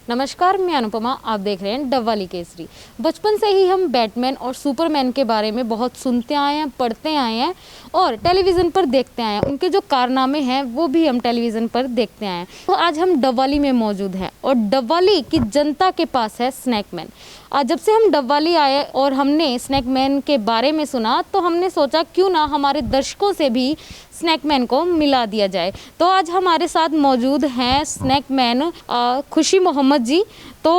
नमस्कार, मैं अनुपमा। आप देख रहे हैं डबवाली केसरी। बचपन से ही हम बैटमैन और सुपरमैन के बारे में बहुत सुनते आए हैं, पढ़ते आए हैं और टेलीविज़न पर देखते आए हैं। उनके जो कारनामे हैं वो भी हम टेलीविज़न पर देखते आए हैं। तो आज हम डबवाली में मौजूद हैं और डबवाली की जनता के पास है स्नैकमैन। आज जब से हम डबवाली आए और हमने स्नैकमैन के बारे में सुना तो हमने सोचा क्यों ना हमारे दर्शकों से भी स्नैकमैन को मिला दिया जाए। तो आज हमारे साथ मौजूद हैं स्नैकमैन खुशी मोहम्मद जी। तो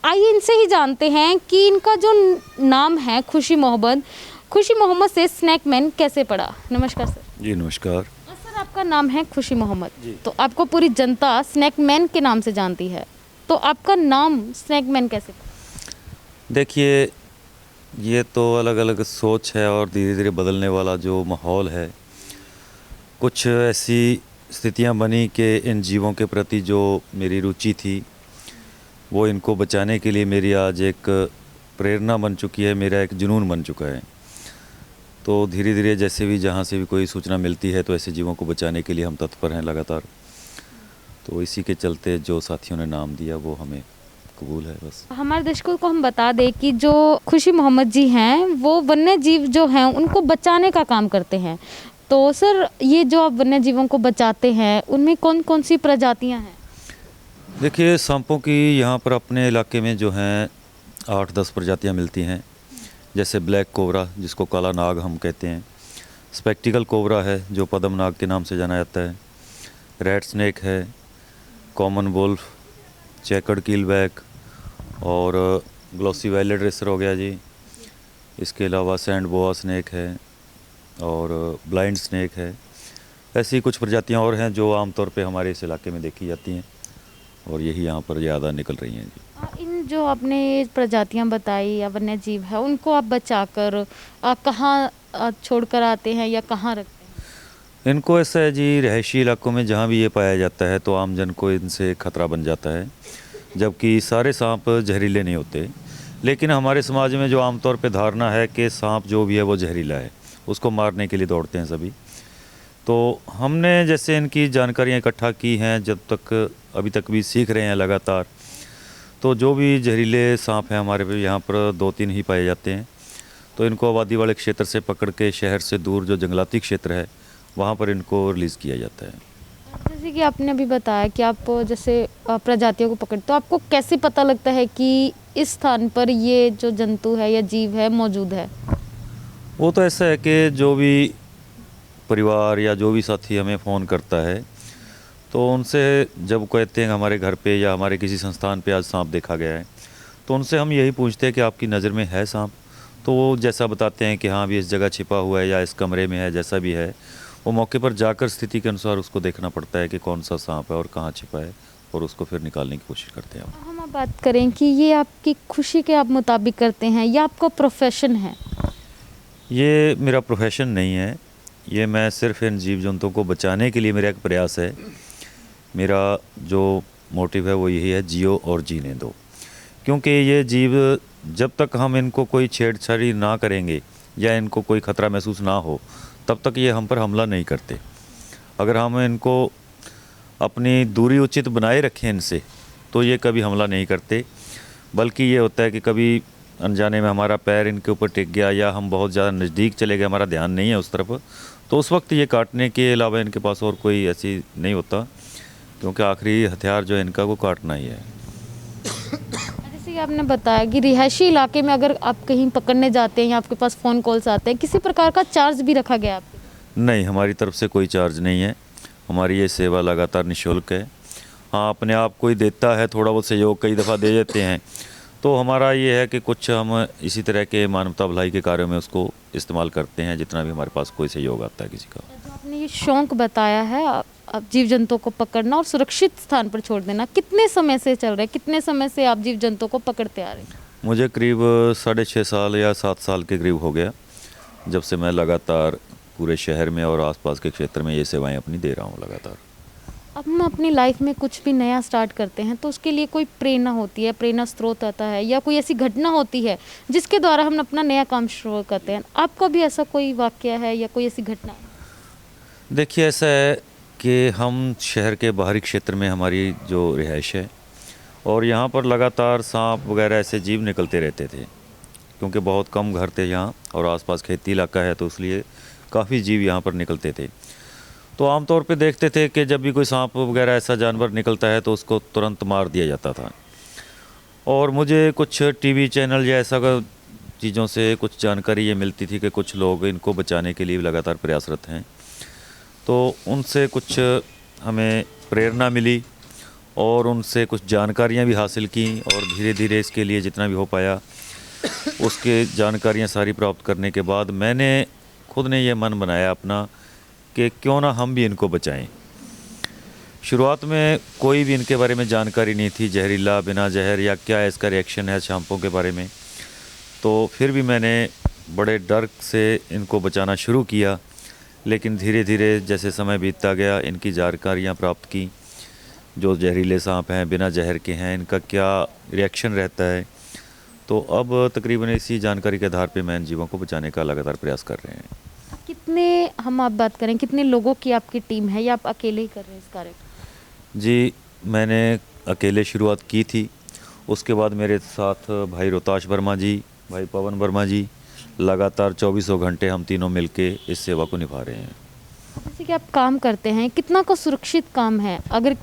आइए इनसे ही जानते हैं कि इनका जो नाम है खुशी मोहम्मद से स्नैकमैन कैसे पड़ा। नमस्कार सर। जी नमस्कार। सर, आपका नाम है खुशी मोहम्मद, तो आपको पूरी जनता स्नैकमैन के नाम से जानती है, तो आपका नाम स्नैकमैन कैसे पड़ा? देखिए, ये तो अलग अलग सोच है और धीरे धीरे बदलने वाला जो माहौल है। कुछ ऐसी स्थितियां बनी कि इन जीवों के प्रति जो मेरी रुचि थी वो इनको बचाने के लिए मेरी आज एक प्रेरणा बन चुकी है, मेरा एक जुनून बन चुका है। तो धीरे धीरे जैसे भी जहाँ से भी कोई सूचना मिलती है तो ऐसे जीवों को बचाने के लिए हम तत्पर हैं लगातार। तो इसी के चलते जो साथियों ने नाम दिया वो हमें कबूल है। बस हमारे दर्शकों को हम बता दें कि जो खुशी मोहम्मद जी हैं वो वन्य जीव जो हैं उनको बचाने का काम करते हैं। तो सर, ये जो आप वन्य जीवों को बचाते हैं उनमें कौन कौन सी प्रजातियां हैं? देखिए, सांपों की यहाँ पर अपने इलाके में जो हैं 8-10 प्रजातियाँ मिलती हैं। जैसे ब्लैक कोबरा जिसको काला नाग हम कहते हैं, स्पेक्टिकल कोबरा है जो पद्म नाग के नाम से जाना जाता है, रेड स्नेक है, कॉमन वुल्फ, चेकर्ड कीलबैक और ग्लॉसी वायलेट रेसर हो गया जी। इसके अलावा सैंड बोआ स्नेक है और ब्लाइंड स्नेक है। ऐसी कुछ प्रजातियां और हैं जो आमतौर पे हमारे इस इलाके में देखी जाती हैं और यही यहाँ पर ज़्यादा निकल रही हैं जी। इन जो आपने ये प्रजातियां बताई या वन्य जीव है उनको आप बचाकर कहाँ छोड़कर आते हैं या कहाँ रखते हैं? इनको ऐसा है जी, रहायशी इलाकों में जहाँ भी ये पाया जाता है तो आम जन को इनसे खतरा बन जाता है, जबकि सारे सांप जहरीले नहीं होते। लेकिन हमारे समाज में जो आमतौर पे धारणा है कि सांप जो भी है वो जहरीला है, उसको मारने के लिए दौड़ते हैं सभी। तो हमने जैसे इनकी जानकारियाँ इकट्ठा की हैं, जब तक अभी तक भी सीख रहे हैं लगातार। तो जो भी जहरीले सांप हैं हमारे पे यहाँ पर 2-3 ही पाए जाते हैं। तो इनको आबादी वाले क्षेत्र से पकड़ के शहर से दूर जो जंगलाती क्षेत्र है वहाँ पर इनको रिलीज़ किया जाता है। जैसे कि आपने अभी बताया कि आप जैसे प्रजातियों को पकड़ते, तो आपको कैसे पता लगता है कि इस स्थान पर ये जो जंतु है या जीव है मौजूद है? वो तो ऐसा है कि जो भी परिवार या जो भी साथी हमें फ़ोन करता है तो उनसे जब कहते हैं हमारे घर पे या हमारे किसी संस्थान पे आज सांप देखा गया है तो उनसे हम यही पूछते हैं कि आपकी नज़र में है सांप। तो वो जैसा बताते हैं कि हाँ अभी इस जगह छिपा हुआ है या इस कमरे में है, जैसा भी है वो मौके पर जाकर स्थिति के अनुसार उसको देखना पड़ता है कि कौन सा सांप है और कहाँ छिपा है और उसको फिर निकालने की कोशिश करते हैं। हम अब बात करें कि ये आपकी खुशी के आप मुताबिक करते हैं या आपका प्रोफेशन है? ये मेरा प्रोफेशन नहीं है, ये मैं सिर्फ इन जीव जंतुओं को बचाने के लिए मेरा एक प्रयास है। मेरा जो मोटिव है वो यही है, जियो और जीने दो। क्योंकि ये जीव जब तक हम इनको कोई छेड़छाड़ी ना करेंगे या इनको कोई ख़तरा महसूस ना हो तब तक ये हम पर हमला नहीं करते। अगर हम इनको अपनी दूरी उचित बनाए रखें इनसे तो ये कभी हमला नहीं करते। बल्कि ये होता है कि कभी अनजाने में हमारा पैर इनके ऊपर टिक गया या हम बहुत ज़्यादा नज़दीक चले गए, हमारा ध्यान नहीं है उस तरफ, तो उस वक्त ये काटने के अलावा इनके पास और कोई ऐसी नहीं होता, क्योंकि आखिरी हथियार जो है इनका वो काटना ही है। जैसे कि आपने बताया कि रिहायशी इलाके में अगर आप कहीं पकड़ने जाते हैं या आपके पास फ़ोन कॉल्स आते हैं, किसी प्रकार का चार्ज भी रखा गया आपके? नहीं, हमारी तरफ से कोई चार्ज नहीं है। हमारी ये सेवा लगातार निःशुल्क है। हाँ, अपने आप कोई देता है थोड़ा बहुत सहयोग, कई दफ़ा दे देते हैं, तो हमारा ये है कि कुछ हम इसी तरह के मानवता भलाई के कार्यों में उसको इस्तेमाल करते हैं जितना भी हमारे पास कोई सहयोग आता है किसी का। जो आपने ये शौक़ बताया है आप जीव जंतुओं को पकड़ना और सुरक्षित स्थान पर छोड़ देना, कितने समय से चल रहा है? कितने समय से आप जीव जंतुओं को पकड़ते आ रहे हैं? मुझे करीब 6.5 साल या 7 साल के करीब हो गया, जब से मैं लगातार पूरे शहर में और आसपास के क्षेत्र में ये सेवाएं अपनी दे रहा हूँ लगातार। अब हम अपनी लाइफ में कुछ भी नया स्टार्ट करते हैं तो उसके लिए कोई प्रेरणा होती है, प्रेरणा स्रोत आता है या कोई ऐसी घटना होती है जिसके द्वारा हम अपना नया काम शुरू करते हैं। आपका भी ऐसा कोई वाक़या है या कोई ऐसी घटना है? देखिए, ऐसा है कि हम शहर के बाहरी क्षेत्र में हमारी जो रिहाइश है और यहाँ पर लगातार सांप वगैरह ऐसे जीव निकलते रहते थे, क्योंकि बहुत कम घर थे यहाँ और आसपास खेती इलाका है, तो इसलिए काफ़ी जीव यहाँ पर निकलते थे। तो आमतौर पे देखते थे कि जब भी कोई सांप वगैरह ऐसा जानवर निकलता है तो उसको तुरंत मार दिया जाता था। और मुझे कुछ टीवी चैनल या ऐसा चीज़ों से कुछ जानकारी ये मिलती थी कि कुछ लोग इनको बचाने के लिए लगातार प्रयासरत हैं, तो उनसे कुछ हमें प्रेरणा मिली और उनसे कुछ जानकारियाँ भी हासिल की, और धीरे धीरे इसके लिए जितना भी हो पाया उसके जानकारियाँ सारी प्राप्त करने के बाद मैंने खुद ने ये मन बनाया अपना कि क्यों ना हम भी इनको बचाएं। शुरुआत में कोई भी इनके बारे में जानकारी नहीं थी, जहरीला, बिना जहर या क्या इसका रिएक्शन है सांपों के बारे में। तो फिर भी मैंने बड़े डर से इनको बचाना शुरू किया, लेकिन धीरे धीरे जैसे समय बीतता गया इनकी जानकारियाँ प्राप्त की, जो जहरीले सांप हैं, बिना जहर के हैं, इनका क्या रिएक्शन रहता है। तो अब तकरीबन इसी जानकारी के आधार पे मैं इन जीवों को बचाने का लगातार प्रयास कर रहे हैं। कितने हम आप बात करें कितने लोगों की आपकी टीम है या आप अकेले ही कर रहे हैं इस कार्य को? जी, मैंने अकेले शुरुआत की थी, उसके बाद मेरे साथ भाई रोहताश वर्मा जी, भाई पवन वर्मा जी, लगातार 24 घंटे हम तीनों मिलके इस सेवा को निभा रहे हैं। जैसे कि आप काम करते हैं, कितना का सुरक्षित काम है? अगर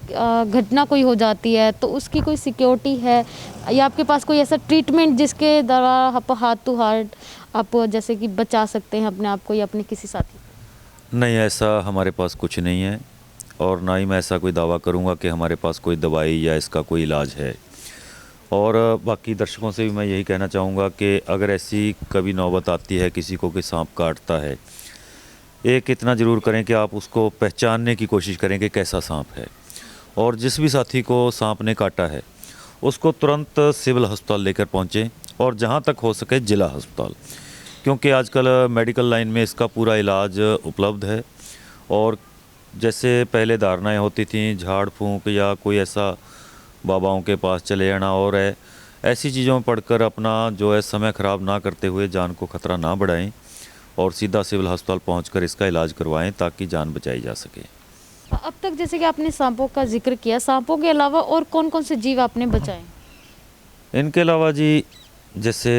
घटना कोई हो जाती है तो उसकी कोई सिक्योरिटी है या आपके पास कोई ऐसा ट्रीटमेंट जिसके द्वारा आप हार्ट टू हार्ट आप जैसे कि बचा सकते हैं अपने आप को या अपने किसी साथी को? नहीं, ऐसा हमारे पास कुछ नहीं है, और ना ही मैं ऐसा कोई दावा करूंगा कि हमारे पास कोई दवाई या इसका कोई इलाज है। और बाकी दर्शकों से भी मैं यही कहना चाहूँगा कि अगर ऐसी कभी नौबत आती है किसी को कि सांप काटता है, एक इतना ज़रूर करें कि आप उसको पहचानने की कोशिश करें कि कैसा सांप है, और जिस भी साथी को सांप ने काटा है उसको तुरंत सिविल अस्पताल लेकर पहुँचें, और जहाँ तक हो सके जिला अस्पताल, क्योंकि आजकल मेडिकल लाइन में इसका पूरा इलाज उपलब्ध है। और जैसे पहले धारणाएं होती थीं झाड़ फूंक या कोई ऐसा बाबाओं के पास चले जाना, और ऐसी चीज़ों में पढ़कर अपना जो है समय ख़राब ना करते हुए जान को ख़तरा ना बढ़ाएं और सीधा सिविल अस्पताल पहुंचकर इसका इलाज करवाएं ताकि जान बचाई जा सके। अब तक जैसे कि आपने सांपों का जिक्र किया, सांपों के अलावा और कौन कौन से जीव आपने बचाए? इनके अलावा जी जैसे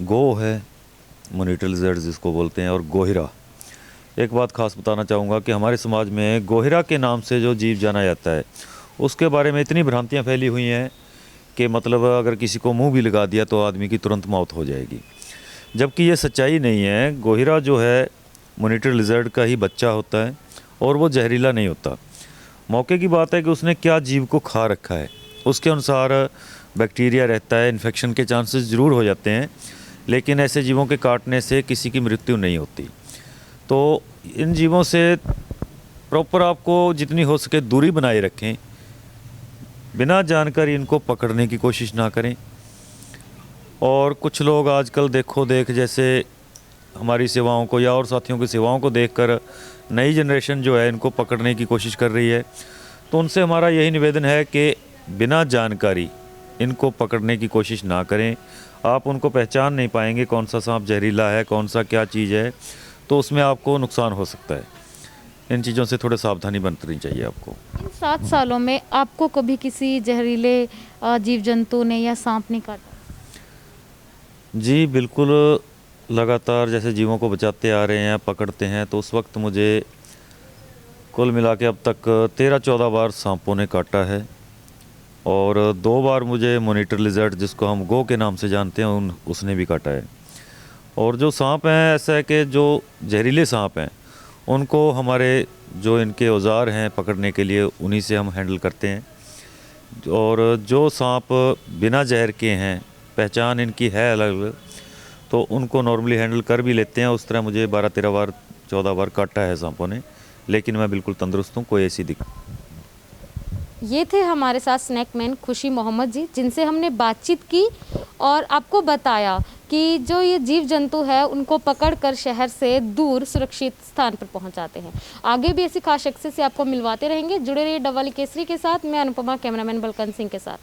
गो है, मोनिटर लिजर्ड जिसको बोलते हैं, और गोहिरा। एक बात खास बताना चाहूँगा कि हमारे समाज में गोहिरा के नाम से जो जीव जाना जाता है उसके बारे में इतनी भ्रांतियाँ फैली हुई हैं कि मतलब अगर किसी को मुंह भी लगा दिया तो आदमी की तुरंत मौत हो जाएगी, जबकि ये सच्चाई नहीं है। गोहिरा जो है मोनिटर लिजर्ड का ही बच्चा होता है और वो जहरीला नहीं होता। मौके की बात है कि उसने क्या जीव को खा रखा है, उसके अनुसार बैक्टीरिया रहता है, इन्फेक्शन के चांसेस ज़रूर हो जाते हैं, लेकिन ऐसे जीवों के काटने से किसी की मृत्यु नहीं होती। तो इन जीवों से प्रॉपर आपको जितनी हो सके दूरी बनाए रखें, बिना जानकारी इनको पकड़ने की कोशिश ना करें। और कुछ लोग आजकल देखो देख जैसे हमारी सेवाओं को या और साथियों की सेवाओं को देखकर नई जनरेशन जो है इनको पकड़ने की कोशिश कर रही है, तो उनसे हमारा यही निवेदन है कि बिना जानकारी इनको पकड़ने की कोशिश ना करें। आप उनको पहचान नहीं पाएंगे कौन सा सांप जहरीला है, कौन सा क्या चीज़ है, तो उसमें आपको नुकसान हो सकता है। इन चीज़ों से थोड़ा सावधानी बरतनी चाहिए आपको। इन 7 सालों में आपको कभी किसी जहरीले जीव जंतु ने या सांप ने काटा? जी बिल्कुल, लगातार जैसे जीवों को बचाते आ रहे हैं, पकड़ते हैं, तो उस वक्त मुझे कुल मिला के अब तक 13-14 बार सांपों ने काटा है, और 2 बार मुझे मोनिटर लिजर्ड जिसको हम गो के नाम से जानते हैं उसने भी काटा है। और जो सांप हैं ऐसा है कि जो जहरीले सांप हैं उनको हमारे जो इनके औजार हैं पकड़ने के लिए उन्हीं से हम हैंडल करते हैं, और जो सांप बिना जहर के हैं, पहचान इनकी है अलग अलग, तो उनको नॉर्मली हैंडल कर भी लेते हैं। उस तरह मुझे 12-13 बार 14 बार काटा है सांपों ने, लेकिन मैं बिल्कुल तंदुरुस्त हूँ, कोई ऐसी दिक्कत। ये थे हमारे साथ स्नैक मैन खुशी मोहम्मद जी, जिनसे हमने बातचीत की और आपको बताया कि जो ये जीव जंतु है उनको पकड़कर शहर से दूर सुरक्षित स्थान पर पहुंचाते हैं। आगे भी ऐसी खास शख्सियत से आपको मिलवाते रहेंगे। जुड़े रहिए डबल केसरी के साथ। मैं अनुपमा, कैमरामैन बलकन सिंह के साथ।